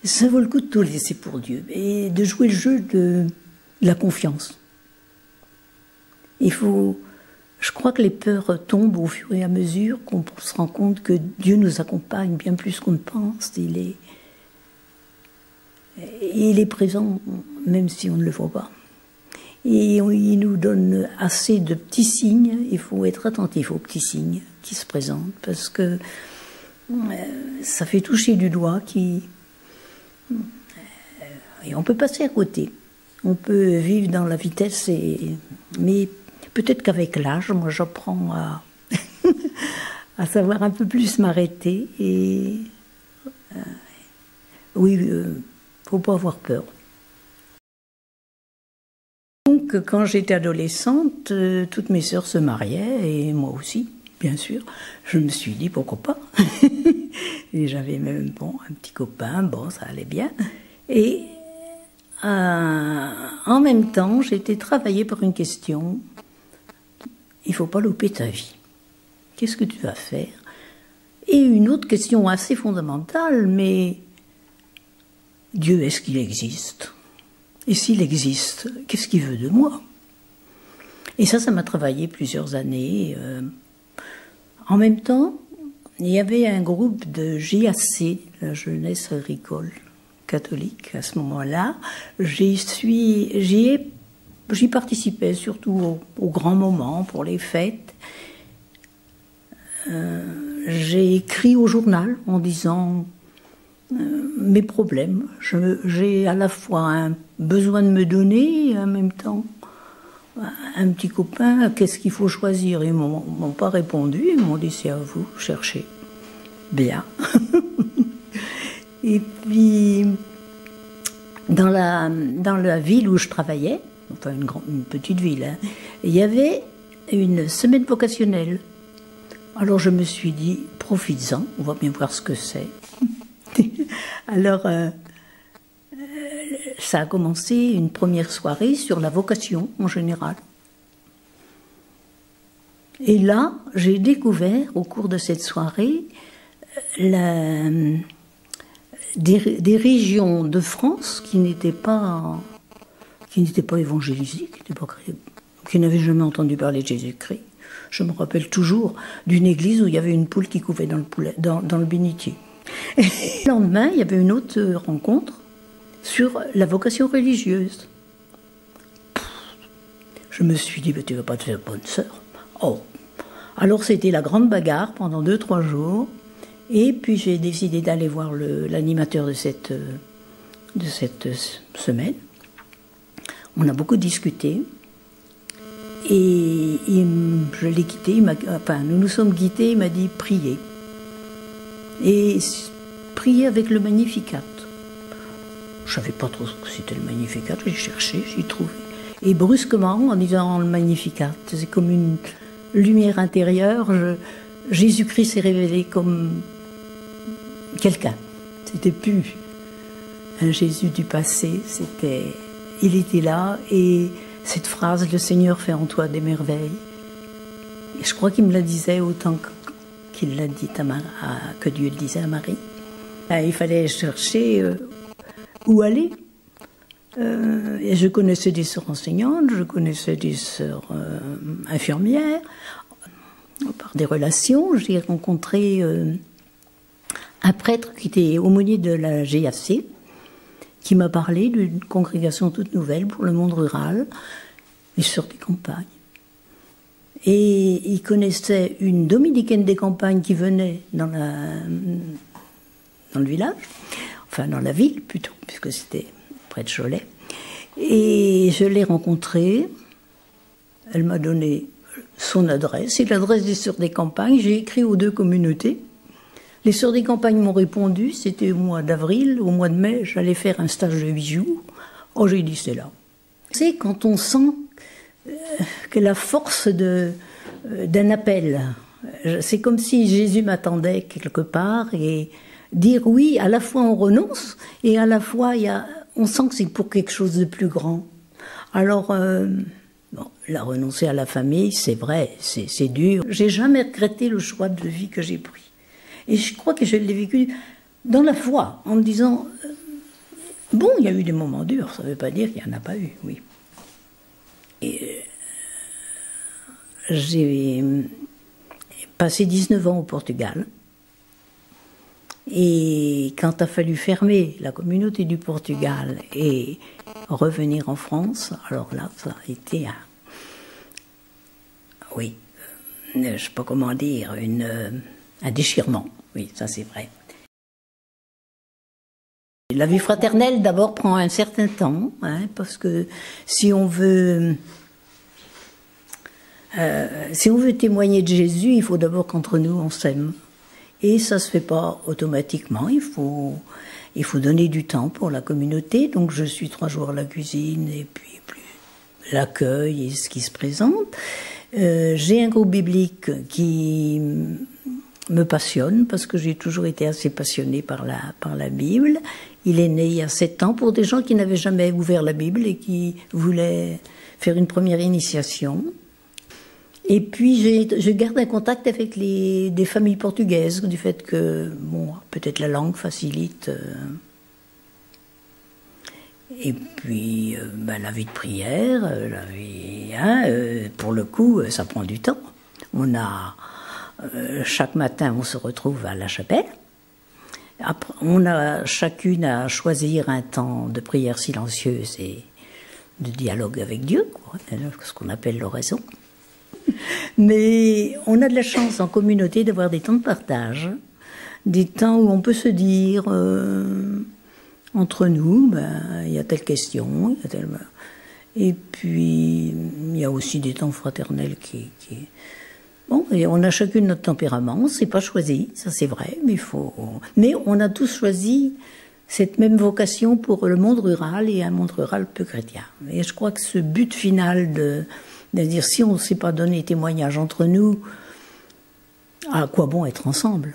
Ça vaut le coup de tout laisser pour Dieu et de jouer le jeu de la confiance. Je crois que les peurs tombent au fur et à mesure qu'on se rend compte que Dieu nous accompagne bien plus qu'on ne pense. Il est présent même si on ne le voit pas. Et il nous donne assez de petits signes. Il faut être attentif aux petits signes qui se présentent parce que ça fait toucher du doigt et on peut passer à côté. On peut vivre dans la vitesse, mais peut-être qu'avec l'âge, moi j'apprends à savoir un peu plus m'arrêter. Et oui, faut pas avoir peur. Donc quand j'étais adolescente, toutes mes sœurs se mariaient, et moi aussi, bien sûr. Je me suis dit pourquoi pas. Et j'avais même un petit copain, ça allait bien. Et en même temps, j'ai été travaillée par une question. Il ne faut pas louper ta vie. Qu'est-ce que tu vas faire? Et une autre question assez fondamentale, mais Dieu, est-ce qu'il existe? Et s'il existe, qu'est-ce qu'il veut de moi? Et ça m'a travaillé plusieurs années. En même temps, il y avait un groupe de JAC, la jeunesse agricole catholique, à ce moment-là. J'y participais surtout aux grands moments, pour les fêtes. J'ai écrit au journal en disant mes problèmes. J'ai à la fois un besoin de me donner et en même temps un petit copain, qu'est-ce qu'il faut choisir? Ils m'ont pas répondu, ils m'ont dit c'est à vous, cherchez. Bien. Et puis, dans la ville où je travaillais, enfin une petite ville, hein, il y avait une semaine vocationnelle. Alors je me suis dit, profites-en, on va bien voir ce que c'est. Alors, ça a commencé une première soirée sur la vocation en général. Et là, j'ai découvert au cours de cette soirée des régions de France qui n'étaient pas évangélisées, qui n'avaient jamais entendu parler de Jésus-Christ. Je me rappelle toujours d'une église où il y avait une poule qui couvait dans le bénitier. Et le lendemain, il y avait une autre rencontre sur la vocation religieuse. Je me suis dit, tu ne vas pas te faire bonne sœur. Oh. Alors c'était la grande bagarre pendant 2-3 jours. Et puis j'ai décidé d'aller voir l'animateur de cette semaine. On a beaucoup discuté. Et je l'ai quitté, nous nous sommes quittés, il m'a dit priez. Et priez avec le Magnificat. Je ne savais pas trop ce que c'était le Magnificat, j'ai cherché, j'ai trouvé. Et brusquement, en disant le Magnificat, c'est comme une lumière intérieure, Jésus-Christ s'est révélé comme quelqu'un. C'était plus un Jésus du passé, il était là, et cette phrase, le Seigneur fait en toi des merveilles. Et je crois qu'il me la disait autant qu'il l'a dit que Dieu le disait à Marie. Il fallait chercher où aller. Et je connaissais des sœurs enseignantes, je connaissais des sœurs infirmières. Par des relations, j'ai rencontré un prêtre qui était aumônier de la GAC, qui m'a parlé d'une congrégation toute nouvelle pour le monde rural, les Sœurs des Campagnes. Et il connaissait une dominicaine des campagnes qui venait dans le village, enfin dans la ville plutôt, puisque c'était près de Cholet. Et je l'ai rencontrée, elle m'a donné son adresse et l'adresse des Sœurs des Campagnes. J'ai écrit aux 2 communautés. Les Sœurs des Campagnes m'ont répondu, c'était au mois d'avril, au mois de mai, j'allais faire un stage de 8 jours. Oh, j'ai dit, c'est là. C'est quand on sent que la force d'un appel, c'est comme si Jésus m'attendait quelque part, et dire oui, à la fois on renonce, et à la fois on sent que c'est pour quelque chose de plus grand. Alors, la renoncer à la famille, c'est vrai, c'est dur. J'ai jamais regretté le choix de vie que j'ai pris. Et je crois que je l'ai vécu dans la foi, en me disant, Bon, il y a eu des moments durs, ça ne veut pas dire qu'il n'y en a pas eu, oui. J'ai passé 19 ans au Portugal. Et quand il a fallu fermer la communauté du Portugal et revenir en France, alors là, ça a été oui, je ne sais pas comment dire, un déchirement. Oui, ça c'est vrai. La vie fraternelle, d'abord, prend un certain temps, hein, parce que si on veut témoigner de Jésus, il faut d'abord qu'entre nous, on s'aime. Et ça ne se fait pas automatiquement, il faut donner du temps pour la communauté. Donc je suis 3 jours à la cuisine, et puis l'accueil et ce qui se présente. J'ai un groupe biblique qui me passionne, parce que j'ai toujours été assez passionnée par la Bible. Il est né il y a 7 ans pour des gens qui n'avaient jamais ouvert la Bible et qui voulaient faire une première initiation. Et puis je garde un contact avec des familles portugaises, du fait que, bon, peut-être la langue facilite. Et puis la vie de prière, la vie, hein, pour le coup, ça prend du temps. Chaque matin, on se retrouve à la chapelle. Après, on a chacune à choisir un temps de prière silencieuse et de dialogue avec Dieu, quoi, ce qu'on appelle l'oraison. Mais on a de la chance en communauté d'avoir des temps de partage, des temps où on peut se dire entre nous, il y a telle question, il y a telle... Et puis il y a aussi des temps fraternels qui... Bon, et on a chacune notre tempérament, c'est pas choisi, ça c'est vrai, mais on a tous choisi cette même vocation pour le monde rural et un monde rural peu chrétien. Et je crois que ce but final de dire, si on ne sait pas donner témoignage entre nous, à quoi bon être ensemble ?